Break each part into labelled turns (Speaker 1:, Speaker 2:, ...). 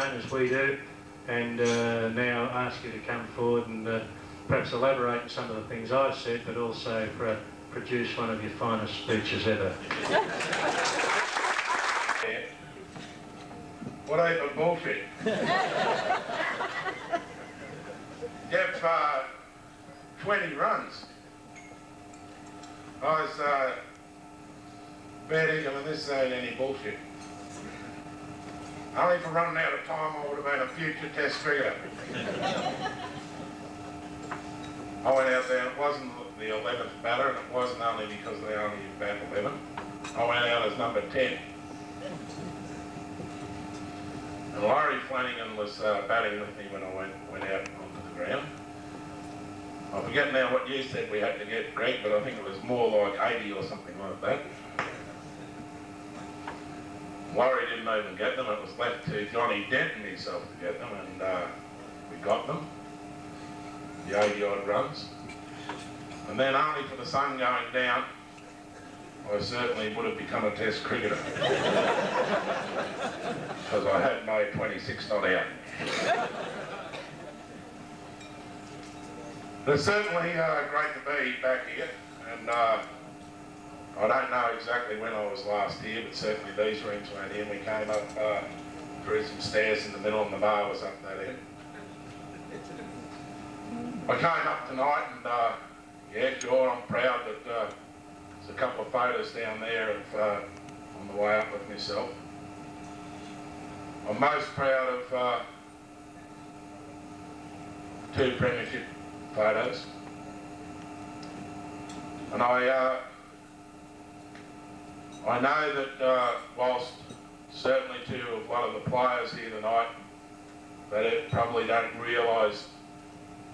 Speaker 1: train as we do, and now ask you to come forward and perhaps elaborate on some of the things I've said, but also produce one of your finest speeches ever.
Speaker 2: What heap of bullshit. Jeff, 20 runs. I was fair dinkum, and this ain't any bullshit. Only for running out of time I would have been a future test cricketer. I went out there, and it wasn't the 11th batter, and it wasn't only because they only bat 11. I went out as number 10. And Laurie Flanagan was batting with me when I went out onto the ground. I forget now what you said we had to get, Greg, but I think it was more like 80 or something like that. Laurie didn't even get them. It was left to Johnny Dent and himself to get them, and we got them, the 80-odd runs. And then only for the sun going down, I certainly would have become a test cricketer. Because I had made 26 not out. But it's certainly great to be back here, and I don't know exactly when I was last here, but certainly these rooms weren't here. We came up through some stairs in the middle, and the bar was up that end. I came up tonight, and yeah, sure, I'm proud that there's a couple of photos down there of on the way up with myself. I'm most proud of 2 premiership photos, and I know that whilst certainly to a lot of the players here tonight, they probably don't realise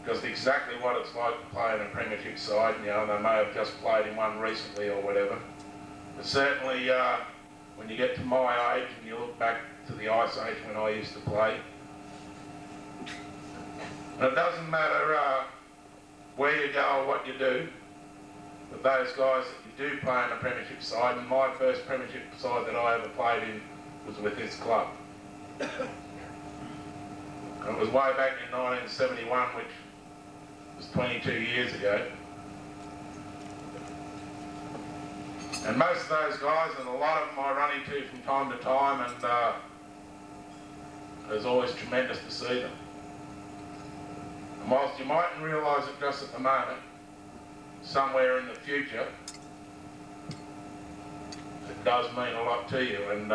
Speaker 2: just exactly what it's like to play in a premiership side. You know, they may have just played in one recently or whatever. But certainly when you get to my age and you look back to the ice age when I used to play, and it doesn't matter where you go or what you do, but those guys that you do play in a premiership side, and my first premiership side that I ever played in was with this club. And it was way back in 1971, which was 22 years ago. And most of those guys, and a lot of them I run into from time to time, and it was always tremendous to see them. And whilst you mightn't realise it just at the moment, somewhere in the future, it does mean a lot to you. And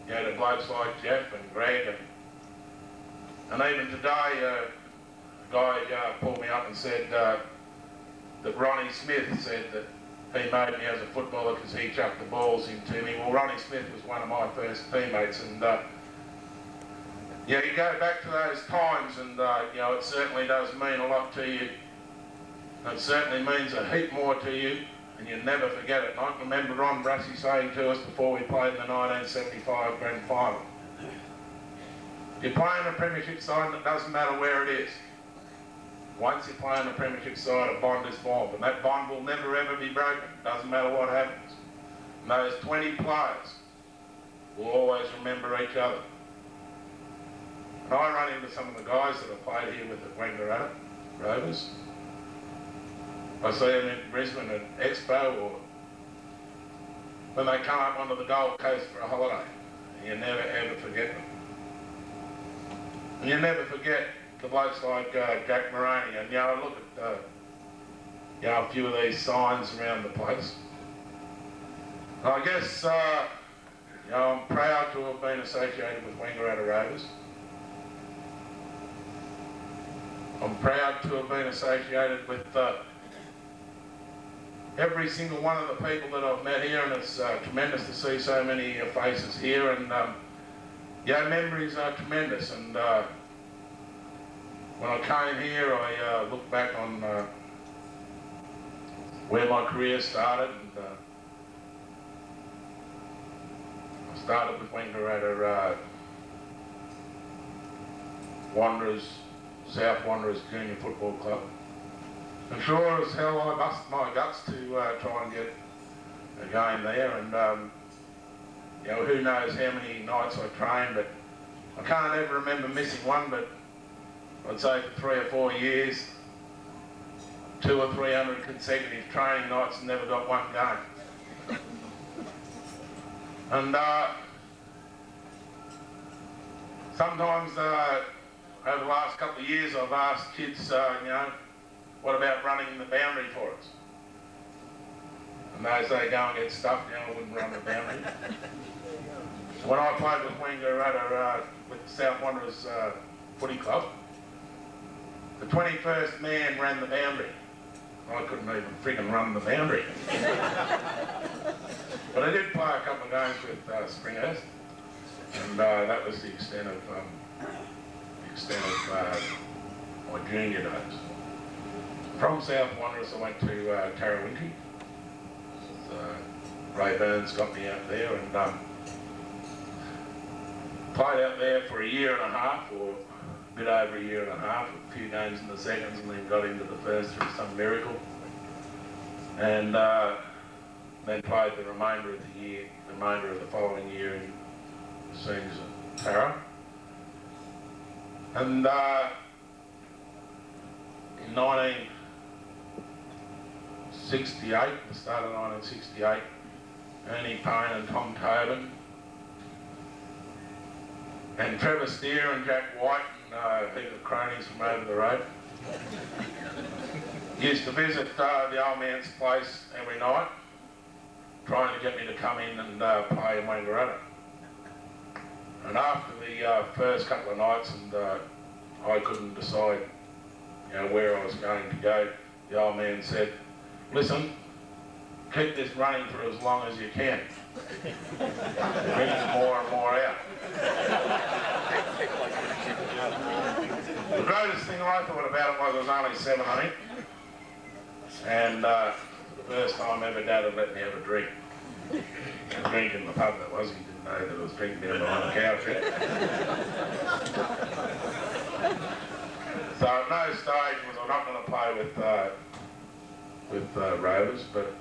Speaker 2: you know, the blokes like Jeff and Greg, and even today, a guy pulled me up and said that Ronnie Smith said that he made me as a footballer because he chucked the balls into me. Well, Ronnie Smith was one of my first teammates, and yeah, you go back to those times, and you know, it certainly does mean a lot to you. It certainly means a heap more to you, and you never forget it. And I can remember Ron Brassey saying to us before we played in the 1975 Grand Final, if you play in a premiership side, it doesn't matter where it is. Once you play in a premiership side, a bond is formed, and that bond will never ever be broken. Doesn't matter what happens. And those 20 players will always remember each other. And I run into some of the guys that have played here with the Wangaratta Rovers. I see them in Brisbane at Expo, or when they come up onto the Gold Coast for a holiday. And you never ever forget them. And you never forget the blokes like Jack Moroney, and you know, I look at you know, a few of these signs around the place. And I guess you know, I'm proud to have been associated with Wangaratta Rovers. I'm proud to have been associated with every single one of the people that I've met here, and it's tremendous to see so many faces here, and yeah, memories are tremendous. And when I came here, I looked back on where my career started, and I started with Wangaratta Wanderers, South Wanderers Junior Football Club. And sure as hell I bust my guts to try and get a game there, and you know, who knows how many nights I trained, but I can't ever remember missing one, but I'd say for 3 or 4 years, 200 or 300 consecutive training nights and never got one game. And sometimes over the last couple of years I've asked kids, you know, what about running the boundary for us? And they say go and get stuffed, you know, I wouldn't run the boundary. So when I played with Wangaratta, with the South Wanderers footy club, the 21st man ran the boundary. I couldn't even friggin' run the boundary. But I did play a couple of games with Springhurst, and that was the extent of my junior days. From South Wanderers I went to Tarawinti. Ray Burns got me out there and played out there for 1.5 years, or a bit over 1.5 years, a few games in the seconds, and then got into the first through some miracle. And then played the remainder of the year, the remainder of the following year in the seniors at Tara. And in 1968, the start of 1968, Ernie Payne and Tom Tobin and Trevor Steer and Jack White and a heap of cronies from over the road used to visit the old man's place every night, trying to get me to come in and play in Wangaratta. And after the first couple of nights, and I couldn't decide, you know, where I was going to go, the old man said, "Listen, keep this running for as long as you can. Bring more and more out." The greatest thing I thought about it was I was only 17, and the first time ever Dad had let me have a drink. A drink in the pub, that was. He didn't know that I was drinking down behind the couch. So at no stage was I not going to play with Rovers, but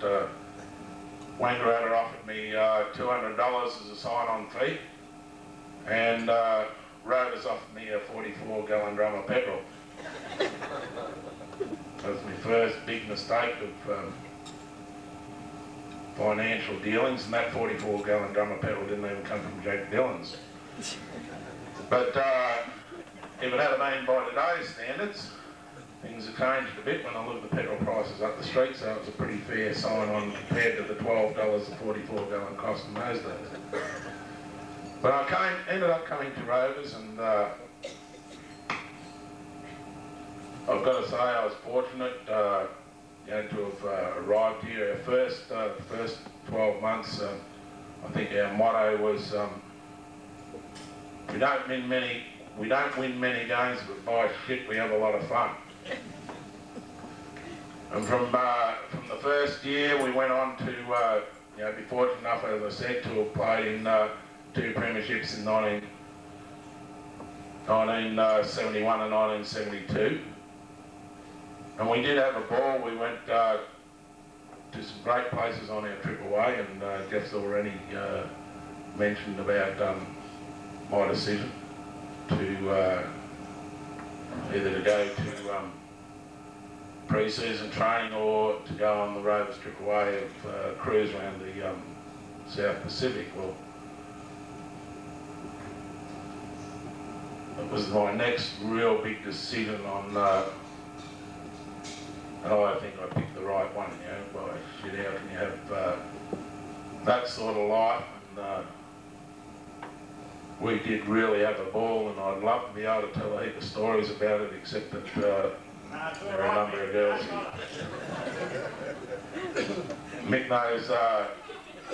Speaker 2: Wangaratta offered me $200 as a sign-on fee, and Rovers offered me a 44-gallon drum of petrol. That was my first big mistake of financial dealings, and that 44-gallon drum of petrol didn't even come from Jack Dillon's. But if it had been by today's standards, things have changed a bit when I look at the petrol prices up the street, so it was a pretty fair sign-on compared to the $12 a 44-gallon cost in those days. But I ended up coming to Rovers, and I've got to say I was fortunate, you know, to have arrived here. Our first 12 months, I think our motto was, we don't win many games, but by shit, we have a lot of fun. And from the first year, we went on to, you know, be fortunate enough, as I said, to have played in 2 premierships in 1971 and 1972. And we did have a ball. We went to some great places on our trip away, and Jeff's already mentioned about my decision to either to go to pre-season training or to go on the Rovers trip away of cruise around the South Pacific. Well, it was my next real big decision on, and I think I picked the right one, you know, by shit, how can you have that sort of life? And we did really have a ball, and I'd love to be able to tell a heap of stories about it, except that there are a number of girls here. Mick knows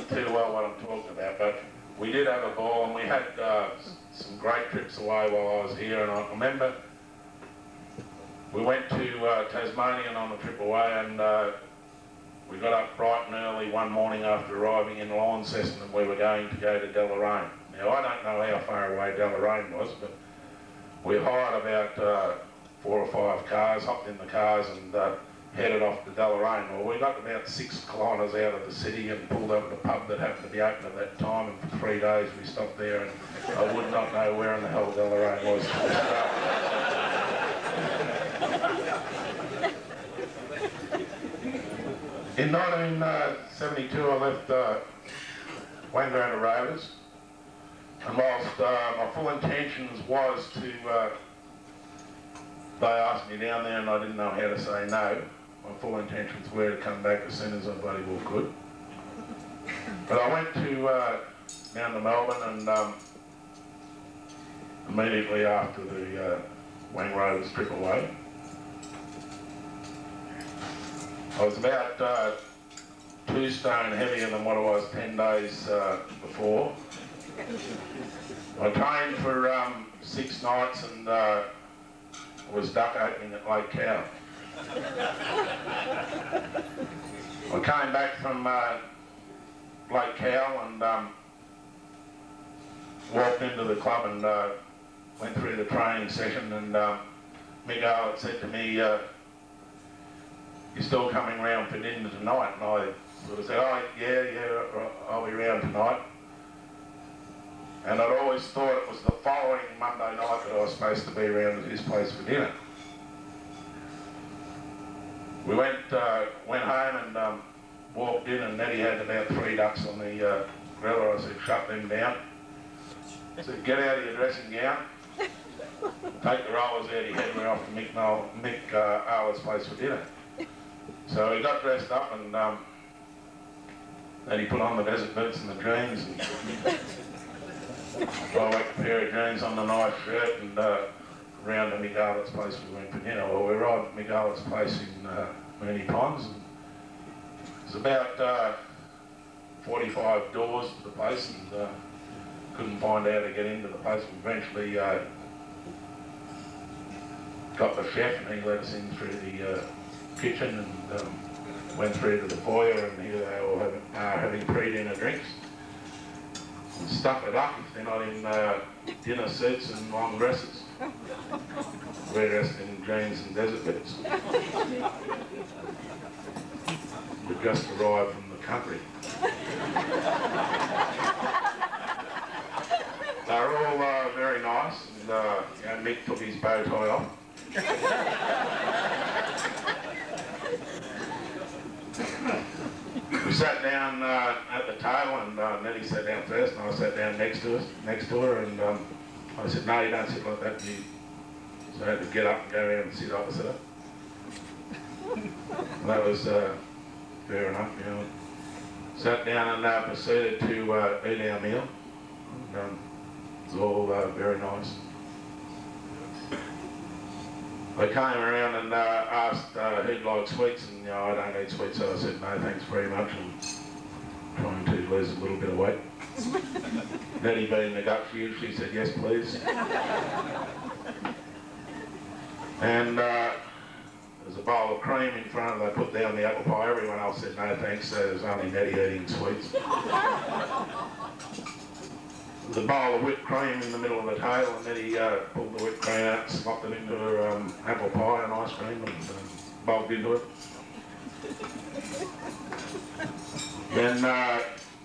Speaker 2: too well what I'm talking about, but we did have a ball, and we had some great trips away while I was here, and I remember we went to Tasmania on the trip away, and we got up bright and early one morning after arriving in Launceston, and we were going to go to Deloraine. Now, I don't know how far away Deloraine was, but we hired about 4 or 5 cars, hopped in the cars, and headed off to Deloraine. Well, we got about 6 kilometres out of the city and pulled up at a pub that happened to be open at that time, and for 3 days we stopped there, and I would not know where in the hell Deloraine was. In 1972 I left Wangaratta Rovers, and whilst my full intentions was to, they asked me down there and I didn't know how to say no, my full intentions were to come back as soon as I bloody well could. But I went to down to Melbourne, and immediately after the Wang Rovers trip away, I was about 2 stone heavier than what I was 10 days before. I trained for 6 nights and was duck opening at Lake Cow. I came back from Lake Cow and walked into the club and went through the training session, and Mick Nolan said to me, "You're still coming round for dinner tonight?" And I sort of said, "Oh yeah, I'll be round tonight." And I'd always thought it was the following Monday night that I was supposed to be around at his place for dinner. We went home and walked in, and Nettie had about 3 ducks on the griller. I said, "Shut them down." I said, "Get out of your dressing gown, take the rollers out of your head, we're off to Mick Nolan's place for dinner." So he got dressed up, and then he put on the desert boots and the jeans, and I whacked a pair of jeans on the nice shirt, and round to Mick Nolan's place we went for dinner. Well, we arrived at Mick Nolan's place in Moonee Ponds, and it was about 45 doors to the place, and couldn't find how to get into the place. We eventually got the chef, and he let us in through the kitchen, and went through to the foyer, and here they all having pre-dinner drinks. And stuff it up if they're not in dinner suits and long dresses. We're dressed in jeans and desert boots. We've just arrived from the country. They're all very nice, and Mick took his bow tie off. We sat down at the table, and Nettie sat down first, and I sat down next to her, and I said, "No, you don't sit like that." So I had to get up and go around and sit opposite her. And that was fair enough, you know. Sat down and proceeded to eat our meal. And, it was all very nice. They came around and asked who'd like sweets, and I don't eat sweets, so I said no thanks very much, and trying to lose a little bit of weight. Nettie being the gut she said yes please. And there's a bowl of cream in front of them, they put down the apple pie, everyone else said no thanks, so there's only Nettie eating sweets. There's a bowl of whipped cream in the middle of the table, and Nettie pulled the whipped cream out, slopped it into her apple pie and ice cream, and bulked into it. Then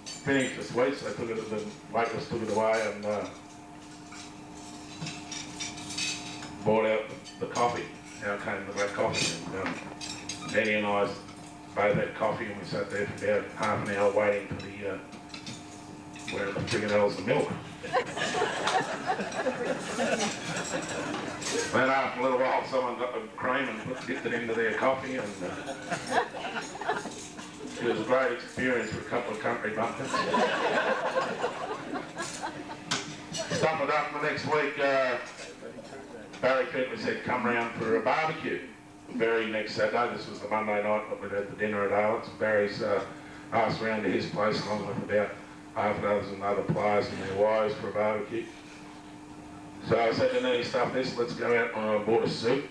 Speaker 2: finished the sweets, they took it, the waitress took it away and brought out the coffee. Out came the black coffee, and Nettie and I both had coffee, and we sat there for about half an hour waiting for the where the friggin' hell's the milk? Then after a little while someone got the cream and dipped it into their coffee, and it was a great experience for a couple of country bumpkins. Stuff it up the next week, Barry Cooper said come round for a barbecue. Barry next Saturday, this was the Monday night that we'd had the dinner at Arlen's. Barry's asked round to his place along with about half a dozen other players and their wives for a barbecue. So I said to Nettie, stuff this, let's go out, and I bought a suit.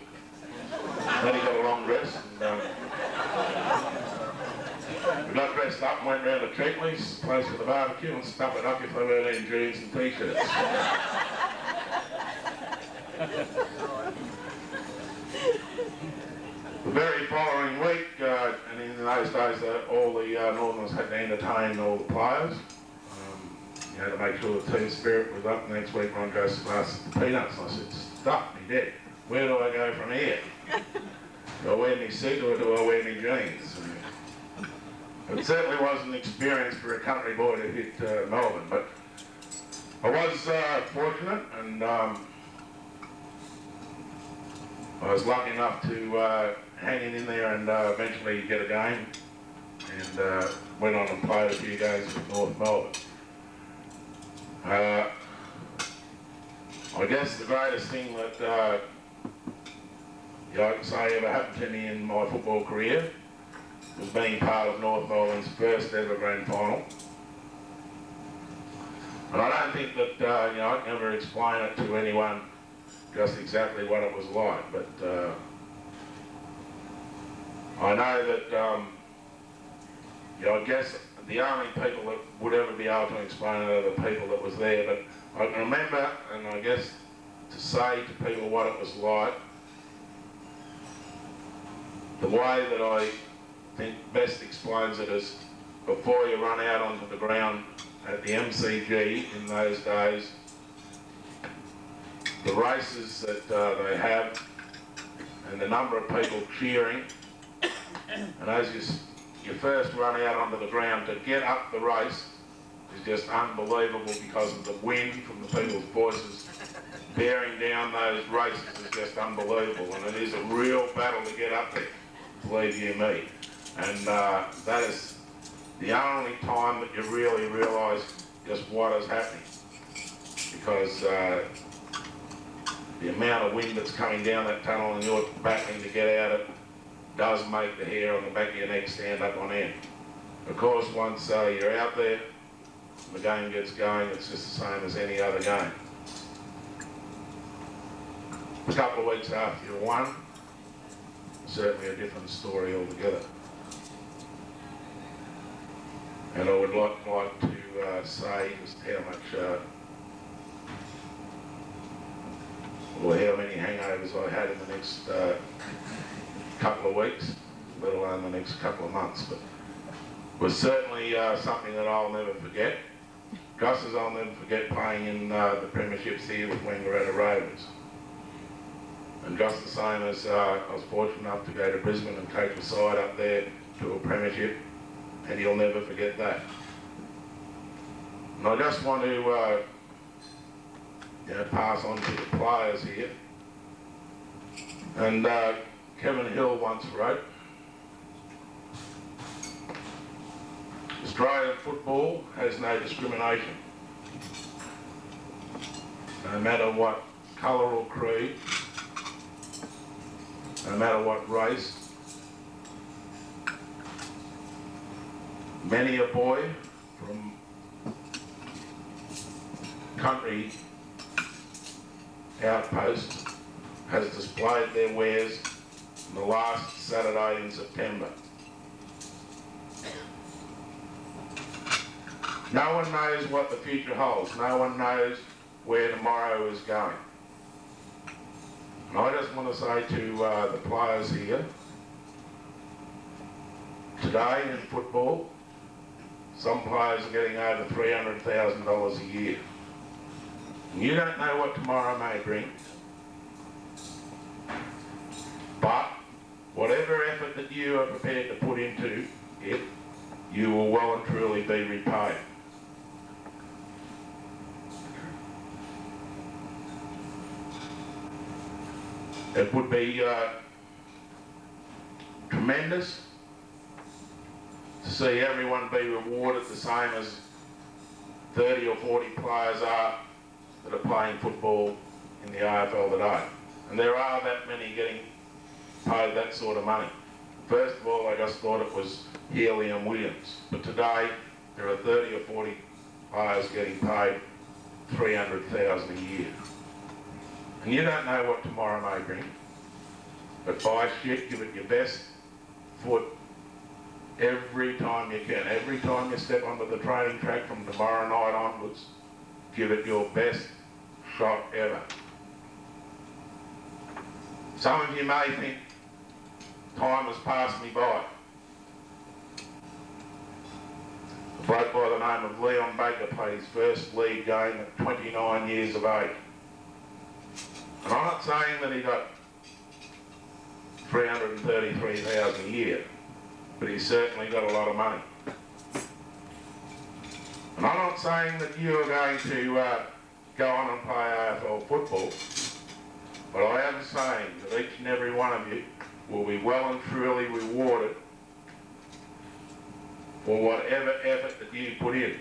Speaker 2: Nettie got a long dress, and we got dressed up and went round to Treatley's place for the barbecue and stuffed it up if they weren't in jeans and t-shirts. The very following week, sometimes had to entertain all the players. You had to make sure the team spirit was up. Next week Ron goes to class at the Peanuts, and I said, stuff me dead. Where do I go from here? Do I wear my suit or do I wear my jeans? It certainly wasn't an experience for a country boy to hit Melbourne, but I was fortunate, and I was lucky enough to hang in there and eventually get a game, and went on and played a few games with North Melbourne. I guess the greatest thing that I can say ever happened to me in my football career was being part of North Melbourne's first ever grand final. And I don't think that, I can never explain it to anyone just exactly what it was like, but I know that, I guess the only people that would ever be able to explain it are the people that was there, but I can remember, and I guess to say to people what it was like, the way that I think best explains it is before you run out onto the ground at the MCG in those days, the races that they have and the number of people cheering, and as you first run out onto the ground, to get up the race is just unbelievable because of the wind from the people's voices bearing down those races is just unbelievable, and it is a real battle to get up there, believe you me. And that is the only time that you really realise just what is happening, because the amount of wind that's coming down that tunnel and you're battling to get out it does make the hair on the back of your neck stand up on end. Of course, once you're out there and the game gets going, it's just the same as any other game. A couple of weeks after you won, certainly a different story altogether. And I would like to say just how much, or how many hangovers I had in the next couple of weeks, let alone the next couple of months. But it was certainly something that I'll never forget. Just as I'll never forget playing in the premierships here with Wangaratta Rovers. And just the same as I was fortunate enough to go to Brisbane and coach a side up there to a premiership, and you'll never forget that. And I just want to pass on to the players here. And Kevin Hill once wrote, Australian football has no discrimination. No matter what colour or creed, no matter what race, many a boy from country outpost has displayed their wares on the last Saturday in September. No one knows what the future holds. No one knows where tomorrow is going. And I just want to say to the players here, today in football, some players are getting over $300,000 a year. And you don't know what tomorrow may bring. But whatever effort that you are prepared to put into it, you will well and truly be repaid. It would be tremendous to see everyone be rewarded the same as 30 or 40 players are that are playing football in the AFL today. And there are that many getting paid that sort of money. First of all, I just thought it was Healy and Williams. But today, there are 30 or 40 players getting paid $300,000 a year. And you don't know what tomorrow may bring. But buy shit, give it your best foot every time you can. Every time you step onto the training track from tomorrow night onwards, give it your best shot ever. Some of you may think time has passed me by. bloke by the name of Leon Baker played his first league game at 29 years of age. And I'm not saying that he got $333,000 a year, but he certainly got a lot of money. And I'm not saying that you are going to go on and play AFL football, but I am saying that each and every one of you will be well and truly rewarded for whatever effort that you put in.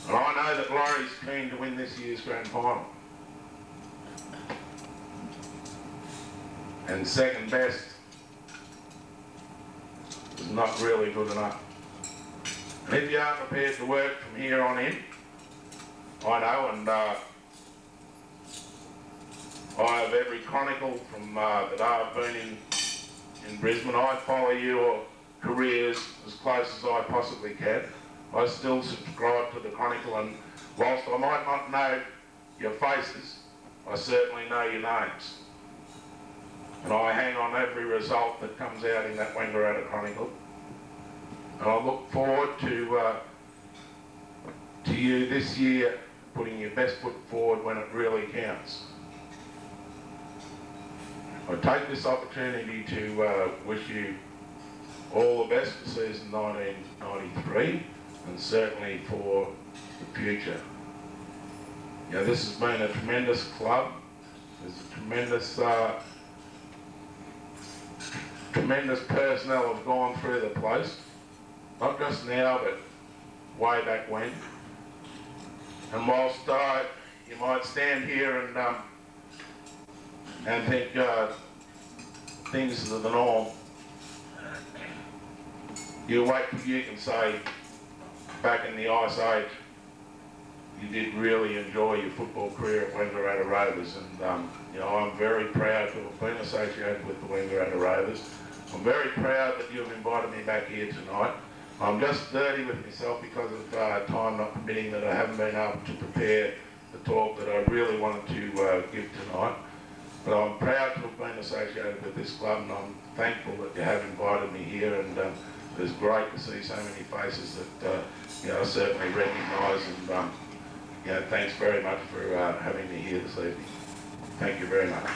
Speaker 2: And I know that Laurie's keen to win this year's grand final. And second best is not really good enough. And if you are prepared to work from here on in, I know, and I have every chronicle from that I've been in Brisbane. I follow your careers as close as I possibly can. I still subscribe to the Chronicle, and whilst I might not know your faces, I certainly know your names. And I hang on every result that comes out in that Wangaratta Chronicle. And I look forward to you this year putting your best foot forward when it really counts. I take this opportunity to wish you all the best for season 1993 and certainly for the future. You know, this has been a tremendous club. There's a tremendous personnel have gone through the place, not just now but way back when. And whilst you might stand here and think things are the norm, you wait till you can say back in the Ice Age you did really enjoy your football career at Wangaratta Rovers, and you know, I'm very proud to have been associated with the Wangaratta Rovers. I'm very proud that you've invited me back here tonight. I'm just dirty with myself because of time not permitting that I haven't been able to prepare the talk that I really wanted to give tonight. But I'm proud to have been associated with this club, and I'm thankful that you have invited me here, and it's great to see so many faces that you know, I certainly recognise, and you know, thanks very much for having me here this evening. Thank you very much.